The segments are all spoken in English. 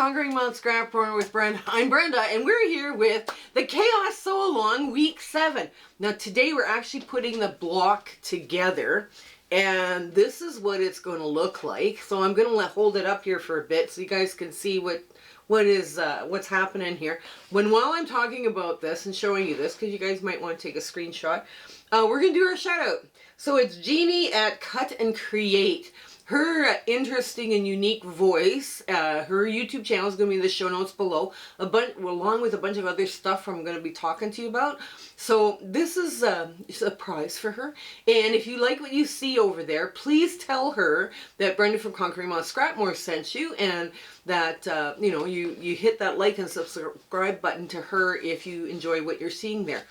Conquering Mount Scrapmore with Brenda. I'm Brenda, and we're here with the Chaos Sew Along Week 7. Now today we're actually putting the block together, and this is what it's going to look like. So I'm going to hold it up here for a bit so you guys can see what's happening here. While I'm talking about this and showing you this, because you guys might want to take a screenshot, we're going to do our shout out. So it's Jeannie at Cut and Create. Her interesting and unique voice, her YouTube channel is going to be in the show notes below, along with a bunch of other stuff I'm going to be talking to you about. So this is a prize for her. And if you like what you see over there, please tell her that Brenda from Conquering Mount Scrapmore sent you, and that you hit that like and subscribe button to her if you enjoy what you're seeing there.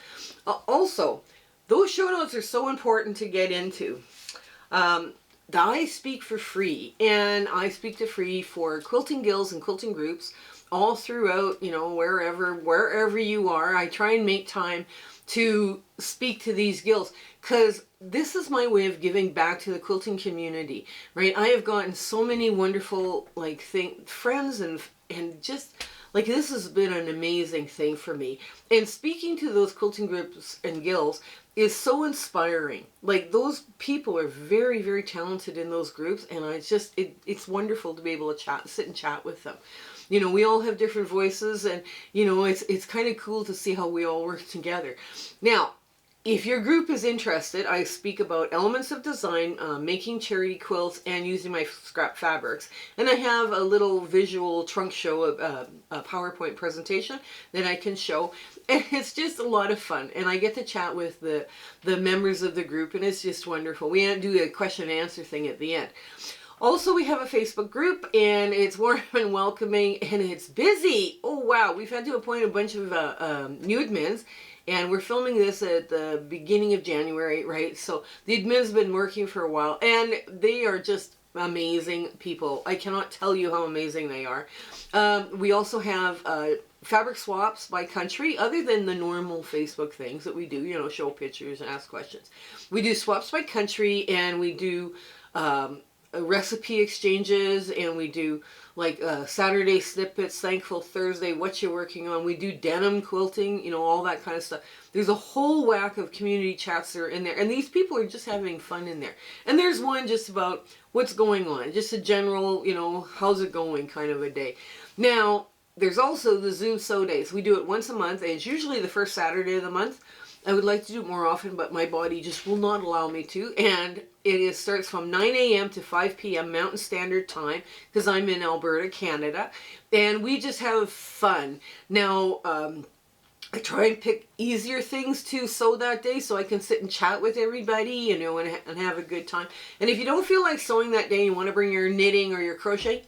Also, those show notes are so important to get into. I speak for free, and I speak to free for quilting guilds and quilting groups all throughout, wherever you are. I try and make time to speak to these guilds because this is my way of giving back to the quilting community, right? I have gotten so many wonderful friends and just this has been an amazing thing for me. And speaking to those quilting groups and guilds is so inspiring. Like, those people are very, very talented in those groups, and it's wonderful to be able to sit and chat with them. We all have different voices, and it's kind of cool to see how we all work together. Now, if your group is interested, I speak about elements of design, making charity quilts, and using my scrap fabrics. And I have a little visual trunk show, a PowerPoint presentation that I can show. And it's just a lot of fun. And I get to chat with the members of the group, and it's just wonderful. We do a question and answer thing at the end. Also, we have a Facebook group, and it's warm and welcoming, and it's busy. Oh, wow. We've had to appoint a bunch of new admins. And we're filming this at the beginning of January, right? So the admins have been working for a while, and they are just amazing people. I cannot tell you how amazing they are. We also have fabric swaps by country, other than the normal Facebook things that we do, show pictures and ask questions. We do swaps by country, and we do recipe exchanges, and we do Saturday snippets, Thankful Thursday, what you're working on. We do denim quilting, all that kind of stuff. There's a whole whack of community chats that are in there, and these people are just having fun in there. And there's one just about what's going on, just a general, how's it going kind of a day. Now, there's also the Zoom Sew Days. We do it once a month, and it's usually the first Saturday of the month. I would like to do it more often, but my body just will not allow me to. And it starts from 9 a.m. to 5 p.m. Mountain Standard Time, because I'm in Alberta, Canada. And we just have fun. Now, I try and pick easier things to sew that day so I can sit and chat with everybody, and have a good time. And if you don't feel like sewing that day and you want to bring your knitting or your crochet,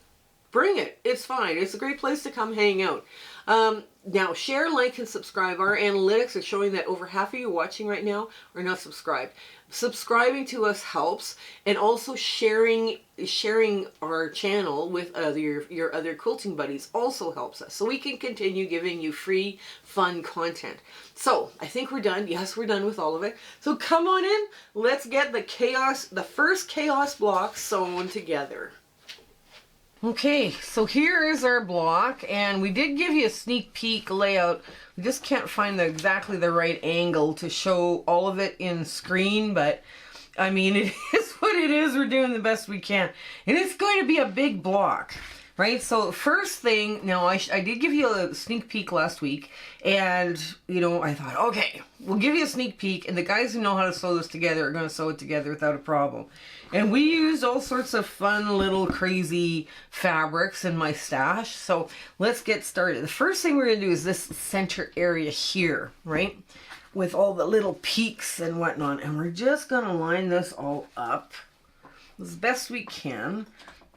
bring it. It's fine. It's a great place to come hang out. Now, share, like, and subscribe. Our analytics are showing that over half of you watching right now are not subscribed. Subscribing to us helps, and also sharing our channel with your other quilting buddies also helps us, so we can continue giving you free, fun content. So, I think we're done. Yes, we're done with all of it. So come on in. Let's get the first chaos block sewn together. Okay, so here is our block, and we did give you a sneak peek layout. We just can't find exactly the right angle to show all of it in screen, but I mean, it is what it is. We're doing the best we can. And it's going to be a big block, right? So first thing, now I did give you a sneak peek last week, and I thought, okay, we'll give you a sneak peek, and the guys who know how to sew this together are going to sew it together without a problem. And we used all sorts of fun little crazy fabrics in my stash. So let's get started. The first thing we're going to do is this center area here, right? With all the little peaks and whatnot. And we're just going to line this all up as best we can.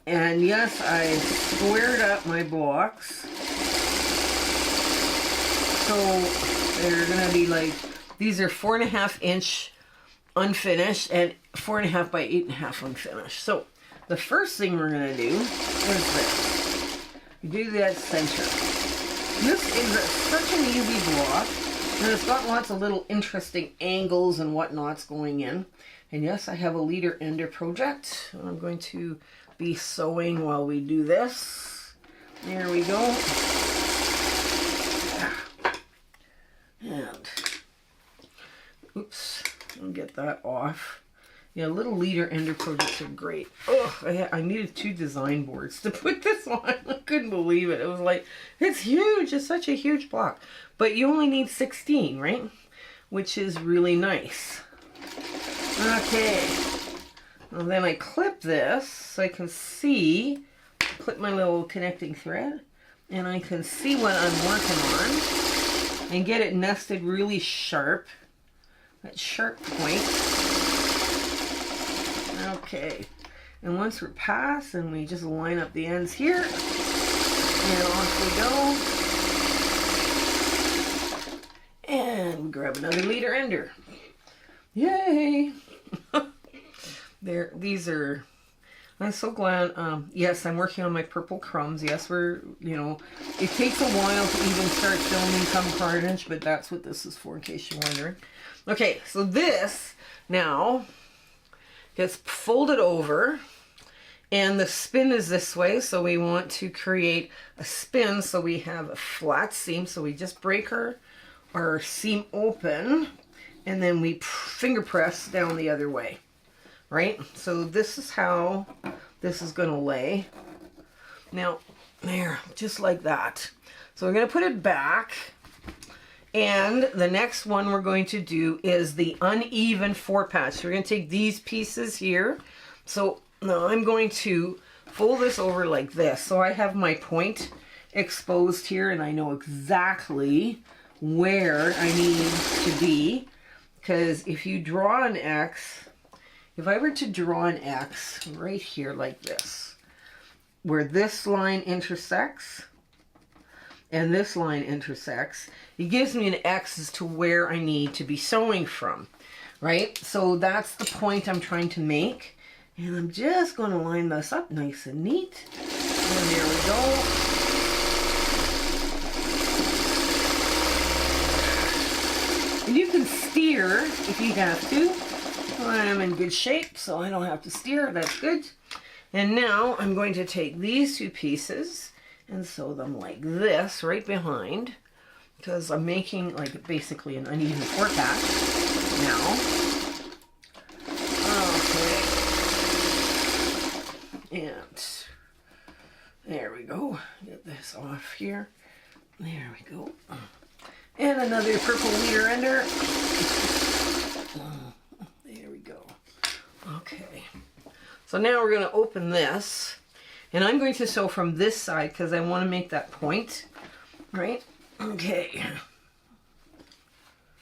And yes, I squared up my blocks. So they're going to be these are 4.5 inch unfinished and 4.5 by 8.5 unfinished. So the first thing we're going to do is this. You do that center. This is such an easy block, and it's got lots of little interesting angles and whatnots going in. And yes, I have a leader ender project. I'm going to be sewing while we do this. There we go. And, oops, I'll get that off. Yeah, little leader ender projects are great. Oh, I needed 2 design boards to put this on. I couldn't believe it. It was like, it's huge. It's such a huge block. But you only need 16, right? Which is really nice. Okay. Well, then I clip this so I can see, clip my little connecting thread, and I can see what I'm working on and get it nested really sharp. That sharp point. Okay, and once we're past, and we just line up the ends here, and off we go. And grab another leader ender. Yay! There, these are, I'm so glad, yes, I'm working on my purple crumbs. Yes, we're, you know, it takes a while to even start filming come carnage, but that's what this is for, in case you're wondering. Okay, so this now gets folded over, and the spin is this way, so we want to create a spin so we have a flat seam. So we just break our seam open, and then we finger press down the other way, right? So this is how this is going to lay. Now, there, just like that. So we're going to put it back. And the next one we're going to do is the uneven 4-patch. So we're going to take these pieces here. So now I'm going to fold this over like this. So I have my point exposed here, and I know exactly where I need to be. Because if you draw an X, if I were to draw an X right here like this, where this line intersects, and this line intersects, it gives me an X as to where I need to be sewing from, right? So that's the point I'm trying to make. And I'm just going to line this up nice and neat. And there we go. And you can steer if you have to. I'm in good shape, so I don't have to steer. That's good. And now I'm going to take these 2 pieces and sew them like this right behind, because I'm making like basically an uneven 4-patch now. Okay. And there we go. Get this off here. There we go. And another purple leader ender. There we go. Okay. So now we're going to open this. And I'm going to sew from this side because I want to make that point, right? Okay.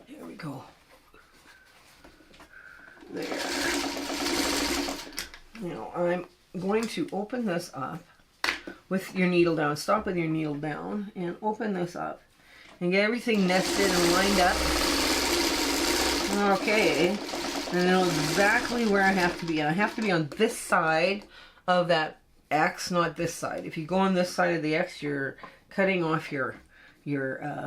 There we go. There. Now I'm going to open this up with your needle down. Stop with your needle down and open this up and get everything nested and lined up. Okay. And I know exactly where I have to be. And I have to be on this side of that X, not this side. If you go on this side of the X, you're cutting off your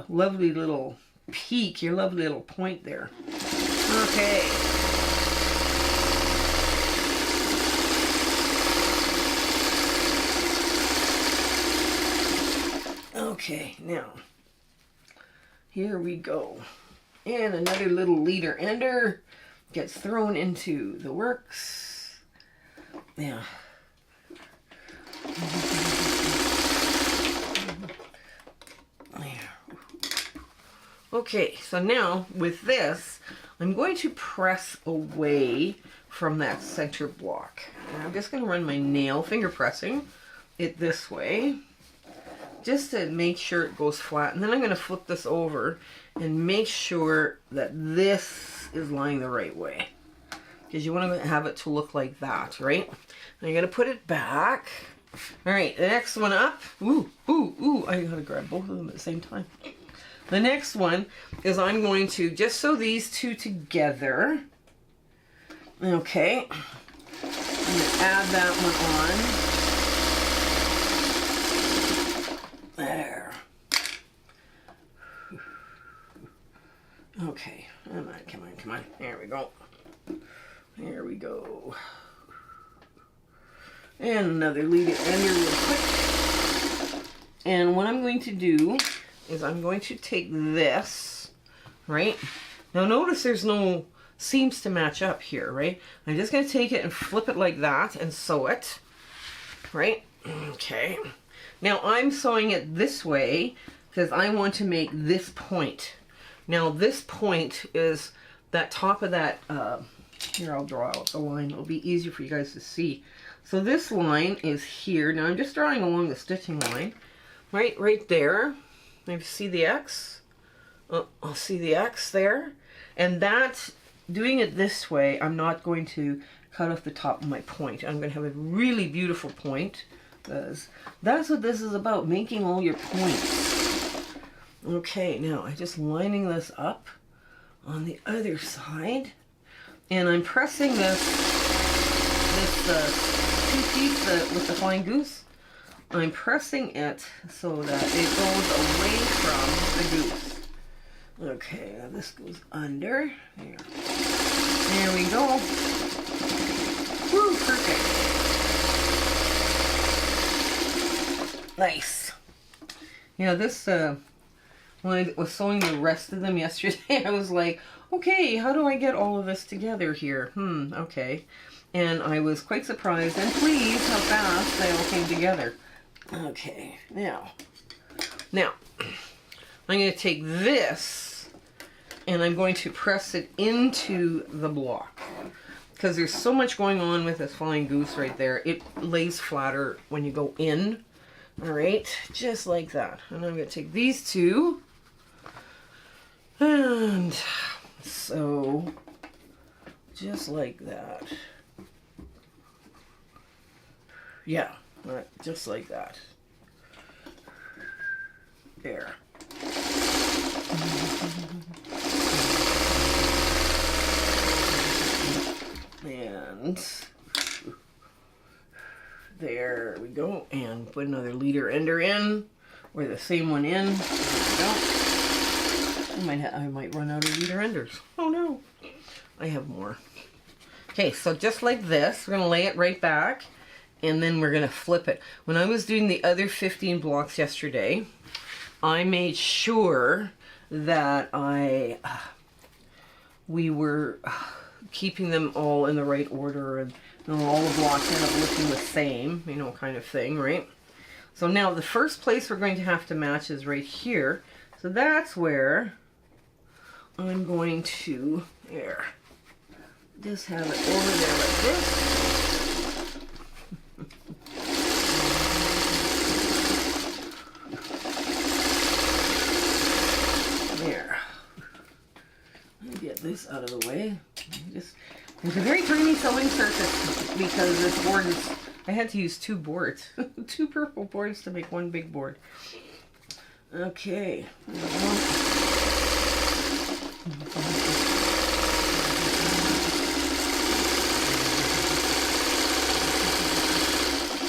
lovely little peak, your lovely little point there. Okay. Okay, now here we go. And another little leader ender gets thrown into the works. Yeah. Okay, so now with this, I'm going to press away from that center block. And I'm just going to run my nail, finger pressing it this way, just to make sure it goes flat. And then I'm going to flip this over and make sure that this is lying the right way, because you want to have it to look like that, right? And you're going to put it back. All right, the next one up. Ooh, ooh, ooh, I gotta grab both of them at the same time. The next one is I'm going to just sew these 2 together. Okay. I'm gonna add that one on. There. Okay, come on, come on, come on. There we go. There we go. And another leader ender real quick. And what I'm going to do is I'm going to take this, right? Now notice there's no seams to match up here, right? I'm just going to take it and flip it like that and sew it, right? Okay. Now I'm sewing it this way because I want to make this point. Now this point is that top of that, here I'll draw out the line, it'll be easier for you guys to see. So this line is here. Now I'm just drawing along the stitching line, right there. Maybe see the X? I'll see the X there. And that, doing it this way, I'm not going to cut off the top of my point. I'm going to have a really beautiful point, because that's what this is about, making all your points. Okay, now I'm just lining this up on the other side, and I'm pressing this two-piece with the flying goose. I'm pressing it so that it goes away from the goose. Okay, now this goes under. There we go. Woo, perfect. Nice. Yeah, this, when I was sewing the rest of them yesterday, I was like, okay, how do I get all of this together here? Okay. And I was quite surprised and pleased how fast they all came together. Okay, now I'm going to take this and I'm going to press it into the block, because there's so much going on with this flying goose right there. It lays flatter when you go in. All right, just like that. And I'm going to take these two and sew just like that. Yeah, right, just like that. There. And there we go. And put another leader ender in, or the same one in. There we go. I might run out of leader enders. Oh no, I have more. Okay, so just like this, we're gonna lay it right back, and then we're gonna flip it. When I was doing the other 15 blocks yesterday, I made sure that we were keeping them all in the right order, and all the blocks end up looking the same, you know, kind of thing, right? So now the first place we're going to have to match is right here. So that's where I'm going to, there, just have it over there like this. There. Let me get this out of the way. It's a very tiny sewing surface because this board is, I had to use two boards, two purple boards to make one big board. Okay.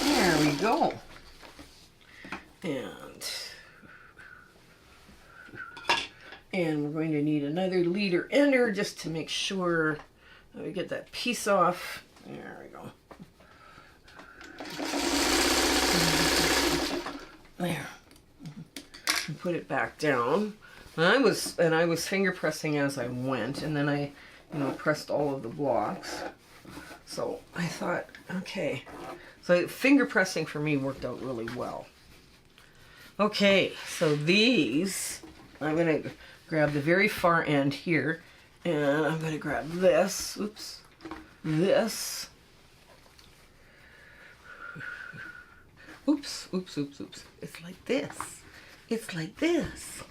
There we go. And we're going to need another leader ender just to make sure that we get that piece off. There we go. There. And put it back down. And I was finger pressing as I went, and then I, pressed all of the blocks. So I thought, okay. So finger pressing for me worked out really well. Okay, so these, I'm going to grab the very far end here, and I'm going to grab this, oops, this, oops, oops, oops, oops, it's like this, it's like this,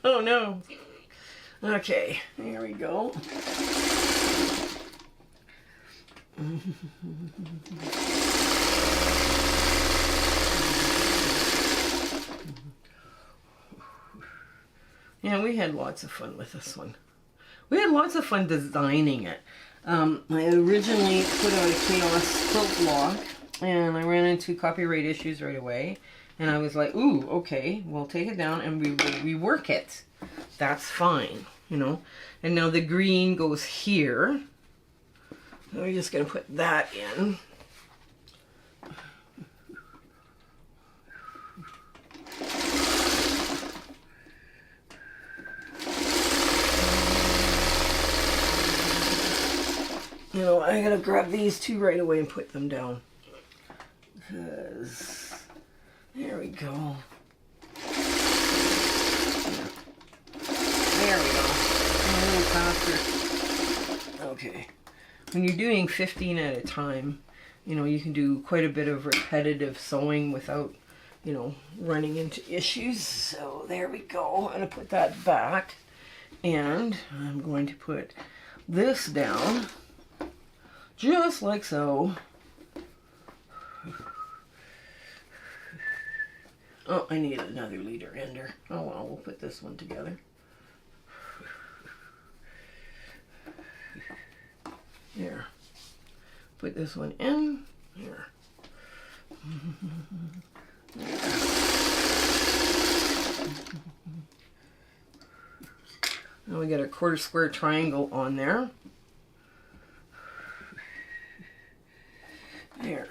oh no, okay, here we go. Yeah, we had lots of fun with this one. We had lots of fun designing it. I originally put out a Chaos quilt block, and I ran into copyright issues right away. And I was like, ooh, okay, we'll take it down and we will rework it. That's fine, And now the green goes here. So we're just going to put that in. You know, I gotta grab these two right away and put them down. Because, there we go. There we go. A little faster. Okay. When you're doing 15 at a time, you know, you can do quite a bit of repetitive sewing without, you know, running into issues. So there we go. I'm going to put that back. And I'm going to put this down. Just like so. Oh, I need another leader ender. Oh well, we'll put this one together. There. Put this one in. There. Now we got a quarter square triangle on there. There.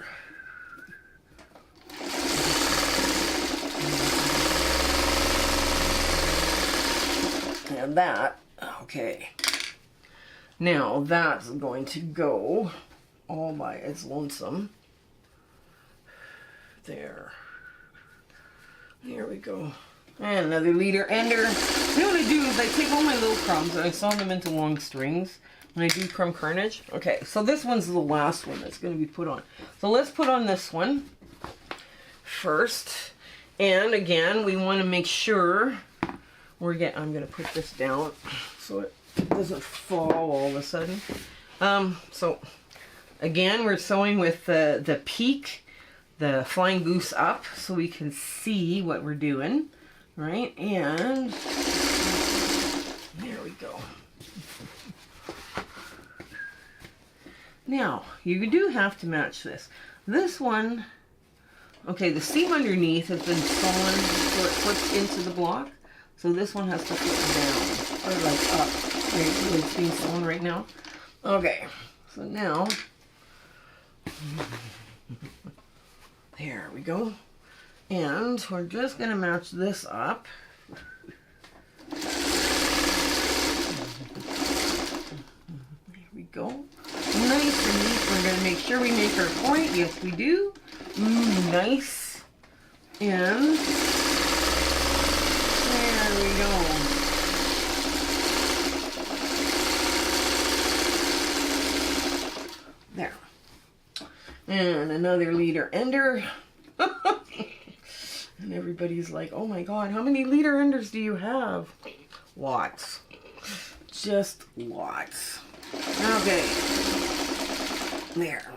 And that, okay. Now that's going to go all by its lonesome. There. There we go. And another leader ender. You know what I do is I take all my little crumbs and I sew them into long strings when I do crumb carnage. Okay, so this one's the last one that's going to be put on. So let's put on this one first. And again, we want to make sure I'm going to put this down so it doesn't fall all of a sudden. So again, we're sewing with the peak, the flying goose up, so we can see what we're doing, right? And there we go. Now, you do have to match this. This one, okay, the seam underneath has been sewn so it flips into the block. So this one has to flip down, or like up, right? It's being sewn right now. Okay, so now, there we go. And we're just going to match this up. There we go. Nice and neat. We're going to make sure we make our point. Yes, we do. Nice. And there we go. There. And another leader ender. And everybody's like, oh my god, how many leader enders do you have? Lots. Just lots. Okay. There.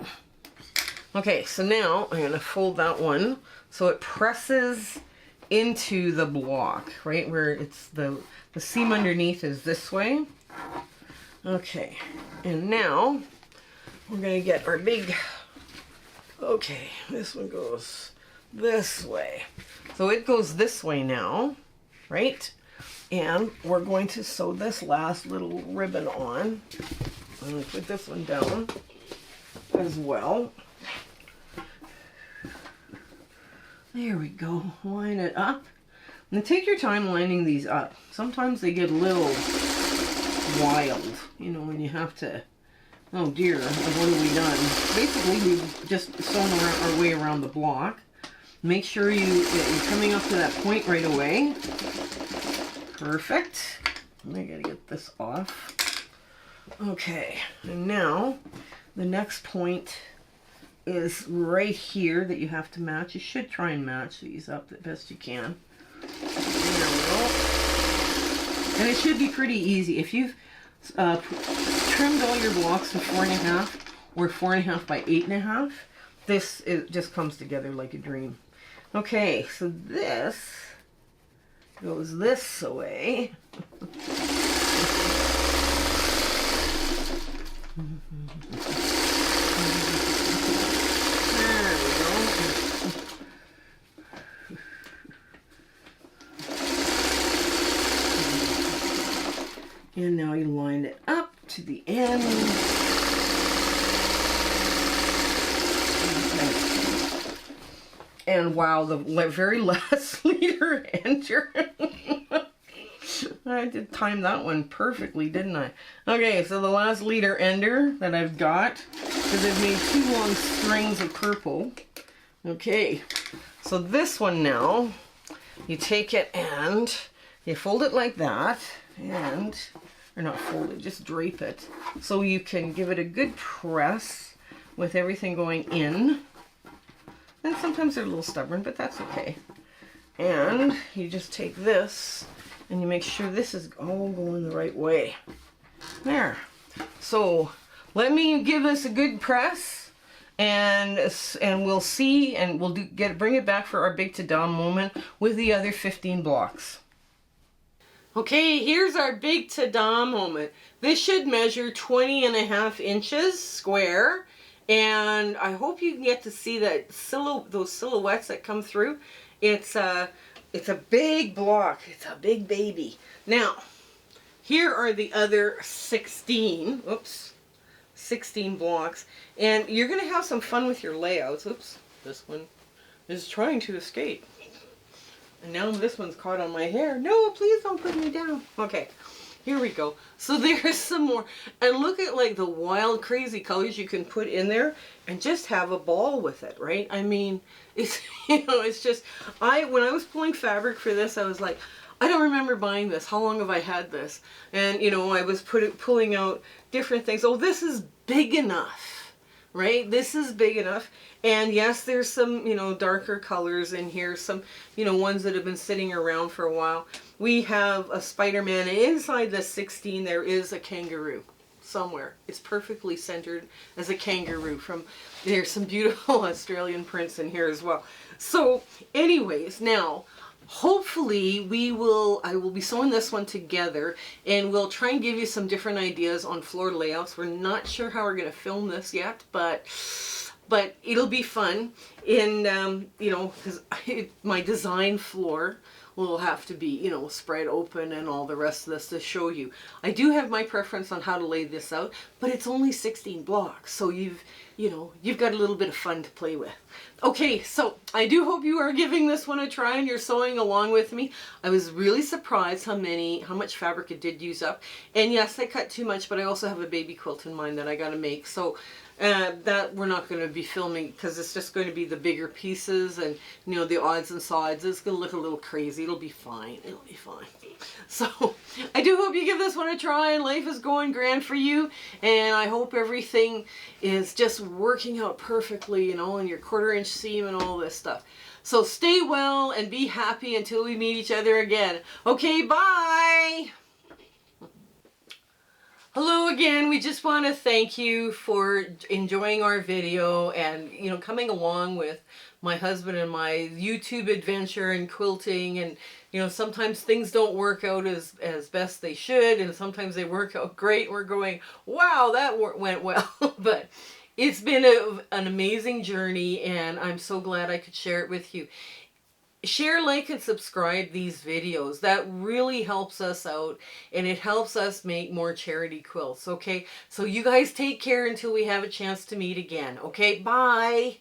Okay, so now I'm going to fold that one so it presses into the block, right? Where it's the seam underneath is this way. Okay. And now we're going to get our big... Okay, this one goes this way. So it goes this way now, right? And we're going to sew this last little ribbon on. I'm going to put this one down as well. There we go. Line it up. And take your time lining these up. Sometimes they get a little wild, you know, when you have to... Oh dear, what have we done? Basically, we've just sewn our way around the block. Make sure you're coming up to that point right away. Perfect. I gotta get this off. Okay, and now the next point is right here that you have to match. You should try and match these up the best you can. There we go. And it should be pretty easy. If you've trimmed all your blocks to 4.5 or 4.5 by 8.5, this just comes together like a dream. Okay, so this goes this way. There we go. And now you line it up to the end. And wow, the very last leader enter. I did time that one perfectly, didn't I? Okay, so the last leader ender that I've got, because I've made 2 long strings of purple. Okay, so this one now, you take it and you fold it like that, and, or not fold it, just drape it, so you can give it a good press with everything going in. And sometimes they're a little stubborn, but that's okay. And you just take this and you make sure this is all going the right way. There. So let me give this a good press, and we'll see, and we'll bring it back for our big ta-da moment with the other 15 blocks. Okay, here's our big ta-da moment. This should measure 20.5 inches square, and I hope you can get to see that those silhouettes that come through. It's a big block. It's a big baby. Now, here are the other 16. Oops. 16 blocks. And you're going to have some fun with your layouts. Oops. This one is trying to escape. And now this one's caught on my hair. No, please don't put me down. Okay. Here we go. So there's some more. And look at like the wild, crazy colors you can put in there and just have a ball with it, right? I mean, it's, you know, it's just, when I was pulling fabric for this, I was like, I don't remember buying this. How long have I had this? And, you know, I was pulling out different things. Oh, this is big enough, right? This is big enough. And yes, there's some, you know, darker colors in here. Some, you know, ones that have been sitting around for a while. We have a Spider-Man, and inside the 16 there is a kangaroo somewhere. It's perfectly centered as a kangaroo. There's some beautiful Australian prints in here as well. So anyways, now hopefully I will be sewing this one together, and we'll try and give you some different ideas on floor layouts. We're not sure how we're going to film this yet, but it'll be fun. And you know, because my design floor will have to be, you know, spread open and all the rest of this to show you. I do have my preference on how to lay this out, but it's only 16 blocks, so you've got a little bit of fun to play with. Okay, so I do hope you are giving this one a try and you're sewing along with me. I was really surprised how much fabric it did use up. And yes, I cut too much, but I also have a baby quilt in mind that I gotta make. So that we're not going to be filming, because it's just going to be the bigger pieces and, you know, the odds and sods. It's going to look a little crazy. It'll be fine. It'll be fine. So I do hope you give this one a try and life is going grand for you. And I hope everything is just working out perfectly, you know, and your 1/4 inch seam and all this stuff. So stay well and be happy until we meet each other again. Okay, bye! Hello again. We just want to thank you for enjoying our video and, you know, coming along with my husband and my YouTube adventure and quilting. And, you know, sometimes things don't work out as best they should, and sometimes they work out great. We're going, wow, that went well. But it's been an amazing journey, and I'm so glad I could share it with you. Share, like, and subscribe these videos. That really helps us out, and it helps us make more charity quilts, okay? So you guys take care until we have a chance to meet again, okay? Bye!